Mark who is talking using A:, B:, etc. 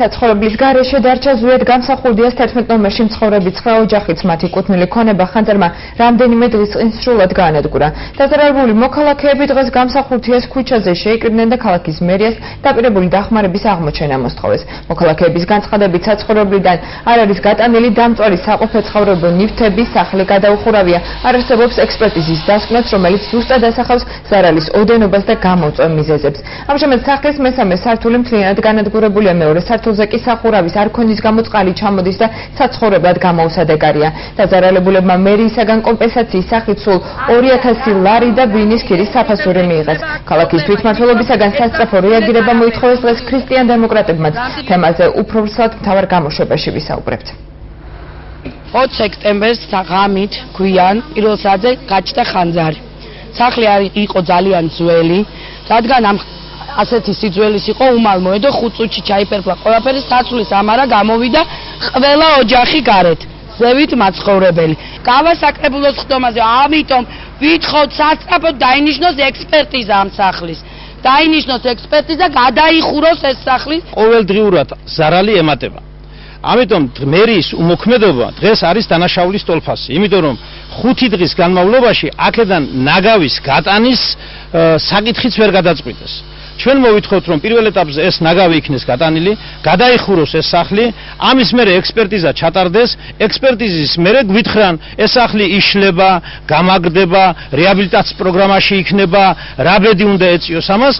A: საცხოვრებლის გარეშე დარჩა ზუსტ გამსახურდიას 11 ნომერში მცხოვრები 9 ოჯახიც მათი კუთვნილი ქონება ხანძარმა რამდენიმე დღის წინ სრულად გაანადგურა. დაზარალებული მოქალაქეები დღეს გამსახურდიას ქუჩაზე შეიკრიბნენ და ქალაქის მერიას დაპირებული დახმარების აღმოჩენა მოსთხოვეს. მოქალაქეების განცხადებით საცხოვრებლიდან არ არის გატანილი დამწვარი საყოფაცხოვრებო ნივთები, სახლი გადაუხურავია. არ არსებობს ექსპერტიზის დასკვნაც, რომელიც ზუსტად ასახავს ზარალის ოდენობას და გამომწვევ მიზეზებს. ამჟამად სახლის მესამე სართული მთლიანად განადგურებულია, მეორე სართულზე კი სახურავის არქონის გამო წყალი ჩამოდის და საცხოვრებლად გამოუსადეგარია. დაზარალებულებმა მერიისაგან კომპენსაციის სახით სულ 2000 ლარი და ბინის ქირის საფასური მიიღეს. ქალაქის თვითმმართველობისაგან სასწრაფო რეაგირება მოითხოვეს დღეს ქრისტიან დემოკრატებმაც. თემაზე უბრალოდ მთავარ გამოშვებაში ვისაუბრებთ.
B: 20 სექტემბერს ღამით გვიან პირველ საათზე გაჩნდა ხანძარი. სახლი იყო ძალიან ძველი, რადგან ამ ასეთი სიძველის იყო უმალ მოედო 5 წუთში ჩაიფერფლა ყველაფერი, საცვლის ამარა გამოვიდა ყველა ოჯახი გარეთ. ზევით მაცხოვრებელი. გავასაკრებულოს ხდომაზე, ამიტომ ვითხოვთ სასწრაფოდ დაინიშნოს ექსპერტიზა ამ სახლის. დაინიშნოს ექსპერტიზა, გადაიხუროს ეს სახლი.
C: ყოველდღიურად ზარალი ემატება. ამიტომ მერის უმოქმედობა დღეს არის დანაშაულის ტოლფასი, იმიტომ რომ 5 დღის განმავლობაში აქედან ნაგავის გატანის საკითხიც ვერ გადაწყვიტეს. ჩვენ მოვითხოვთ რომ პირველ ეტაპზე ეს ნაგავი იქნეს გატანილი, გადაიხუროს ეს სახლი, ამის მერე ექსპერტიზა ჩატარდეს, ექსპერტიზის მერე გვითხრან ეს სახლი იშლება, გამაგრდება, რეაბილიტაციის პროგრამაში იქნება, რა ბედი უნდა ეწიოს ამას.